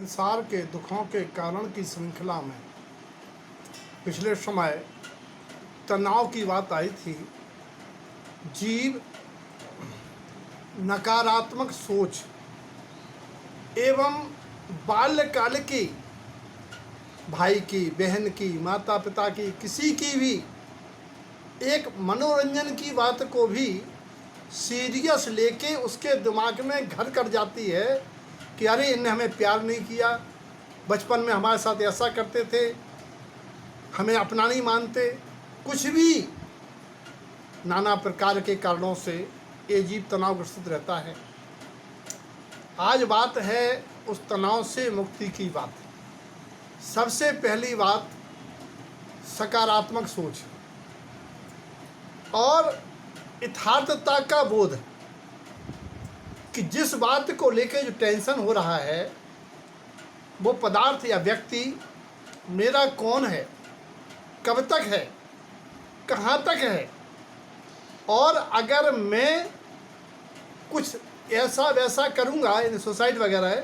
संसार के दुखों के कारण की श्रृंखला में पिछले समय तनाव की बात आई थी। जीव नकारात्मक सोच एवं बाल्यकाल की भाई की, बहन की, माता पिता की, किसी की भी एक मनोरंजन की बात को भी सीरियस लेके उसके दिमाग में घर कर जाती है कि अरे इनने हमें प्यार नहीं किया, बचपन में हमारे साथ ऐसा करते थे, हमें अपना नहीं मानते। कुछ भी नाना प्रकार के कारणों से ये जीव तनावग्रस्त रहता है। आज बात है उस तनाव से मुक्ति की बात। सबसे पहली बात सकारात्मक सोच और यथार्थता का बोध कि जिस बात को लेकर जो टेंशन हो रहा है वो पदार्थ या व्यक्ति मेरा कौन है, कब तक है, कहाँ तक है, और अगर मैं कुछ ऐसा वैसा करूँगा इन सुसाइड वगैरह है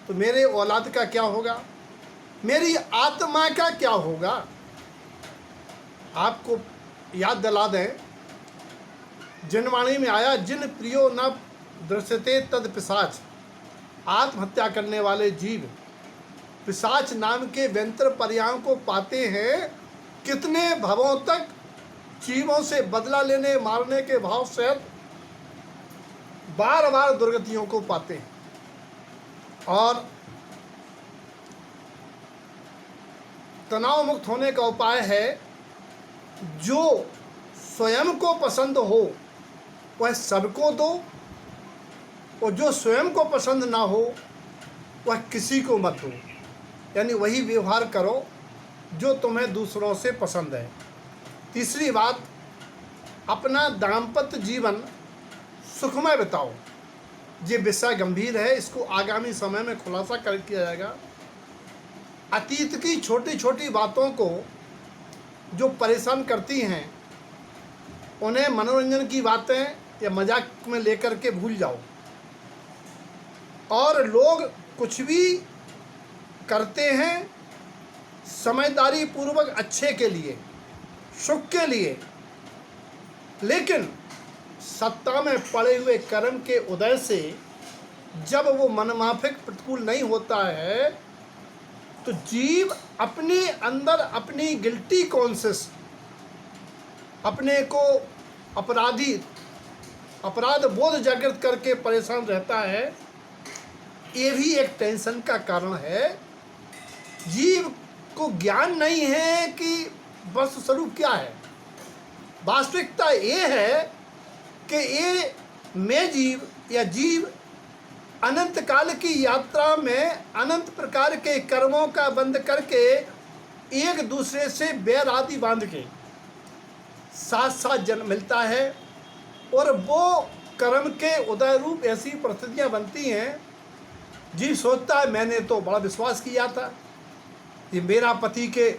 तो मेरे औलाद का क्या होगा, मेरी आत्मा का क्या होगा। आपको याद दिला दें, जिनवाणी में आया जिन प्रियो न दृश्यते तद पिशाच। आत्महत्या करने वाले जीव पिशाच नाम के व्यंतर पर्यायों को पाते हैं। कितने भवों तक जीवों से बदला लेने मारने के भाव से बार बार दुर्गतियों को पाते हैं। और तनाव मुक्त होने का उपाय है जो स्वयं को पसंद हो वह सबको दो, और जो स्वयं को पसंद ना हो वह किसी को मत दो। यानी वही व्यवहार करो जो तुम्हें दूसरों से पसंद है। तीसरी बात, अपना दाम्पत्य जीवन सुखमय बिताओ। ये विषय गंभीर है, इसको आगामी समय में खुलासा कर किया जाएगा। अतीत की छोटी छोटी बातों को जो परेशान करती हैं उन्हें मनोरंजन की बातें या मजाक में लेकर के भूल जाओ। और लोग कुछ भी करते हैं समझदारी पूर्वक, अच्छे के लिए, सुख के लिए, लेकिन सत्ता में पड़े हुए कर्म के उदय से जब वो मनमाफिक प्रतिकूल नहीं होता है तो जीव अपने अंदर अपनी गिल्टी कॉन्शियस, अपने को अपराध बोध जागृत करके परेशान रहता है। ये भी एक टेंशन का कारण है। जीव को ज्ञान नहीं है कि वस्तु स्वरूप क्या है। वास्तविकता ये है कि ये मैं जीव या जीव अनंत काल की यात्रा में अनंत प्रकार के कर्मों का बंद करके एक दूसरे से बैर आदि बांध के साथ साथ जन्म मिलता है, और वो कर्म के उदय रूप ऐसी परिस्थितियाँ बनती हैं। जीव सोचता है मैंने तो बड़ा विश्वास किया था, ये मेरा पति के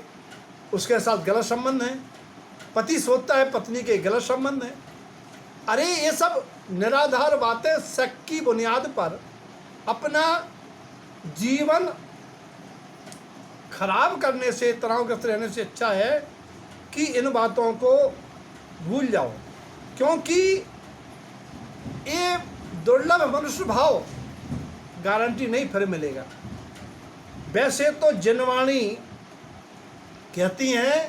उसके साथ गलत संबंध है, पति सोचता है पत्नी के गलत संबंध है। अरे ये सब निराधार बातें शक की बुनियाद पर अपना जीवन खराब करने से, तनावग्रस्त रहने से अच्छा है कि इन बातों को भूल जाओ, क्योंकि ये दुर्लभ मनुष्य भाव गारंटी नहीं फिर मिलेगा। वैसे तो जिनवाणी कहती हैं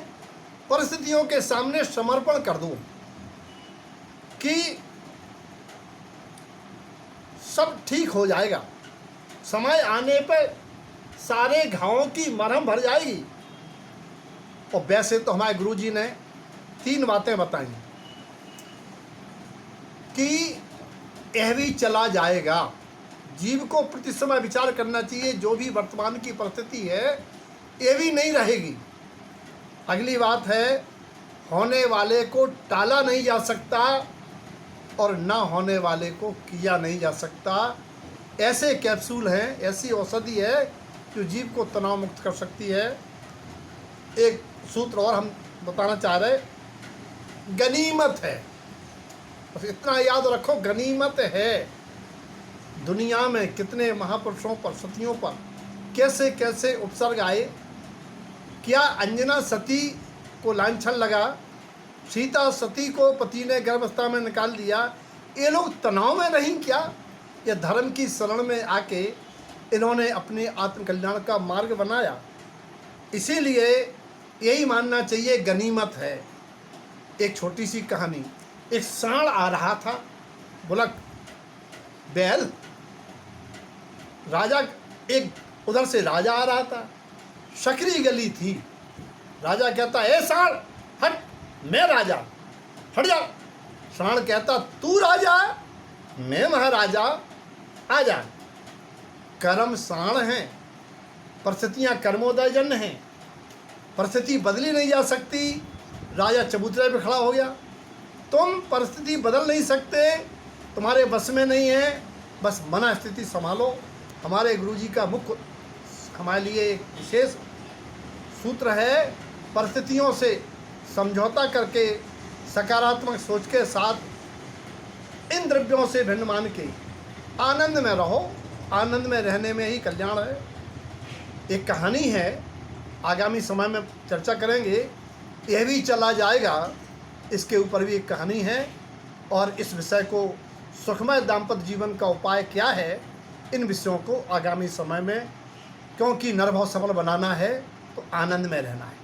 परिस्थितियों के सामने समर्पण कर दो कि सब ठीक हो जाएगा, समय आने पर सारे घावों की मरहम भर जाएगी। और वैसे तो हमारे गुरुजी ने 3 बातें बताई कि यह भी चला जाएगा। जीव को प्रति समय विचार करना चाहिए, जो भी वर्तमान की परिस्थिति है ये भी नहीं रहेगी। अगली बात है, होने वाले को टाला नहीं जा सकता और ना होने वाले को किया नहीं जा सकता। ऐसे कैप्सूल हैं, ऐसी औषधि है जो जीव को तनाव मुक्त कर सकती है। एक सूत्र और हम बताना चाह रहे, गनीमत है, बस इतना याद रखो, गनीमत है। दुनिया में कितने महापुरुषों पर, सतियों पर कैसे कैसे उपसर्ग आए, क्या अंजना सती को लांछन लगा, सीता सती को पति ने गर्भावस्था में निकाल दिया, ये लोग तनाव में नहीं क्या, या धर्म की शरण में आके इन्होंने अपने आत्मकल्याण का मार्ग बनाया। इसीलिए यही मानना चाहिए गनीमत है। एक छोटी सी कहानी, एक सांड आ रहा था, बोला बैल, राजा, एक उधर से राजा आ रहा था, सकरी गली थी, राजा कहता ए सांड हट, मैं राजा, हट जा। सांड कहता तू राजा, मैं महाराजा, आ जा। कर्म सांड हैं, परिस्थितियाँ कर्मोदयजन्य हैं, परिस्थिति बदली नहीं जा सकती। राजा चबूतरे पे खड़ा हो गया, तुम परिस्थिति बदल नहीं सकते, तुम्हारे बस में नहीं है, बस मना स्थिति संभालो। हमारे गुरुजी का मुख्य हमारे लिए एक विशेष सूत्र है, परिस्थितियों से समझौता करके सकारात्मक सोच के साथ इन द्रव्यों से भिन्न मान के आनंद में रहो। आनंद में रहने में ही कल्याण है। एक कहानी है, आगामी समय में चर्चा करेंगे, यह भी चला जाएगा, इसके ऊपर भी एक कहानी है। और इस विषय को सुखमय दाम्पत्य जीवन का उपाय क्या है, इन विषयों को आगामी समय में, क्योंकि नरभव सबल बनाना है तो आनंद में रहना है।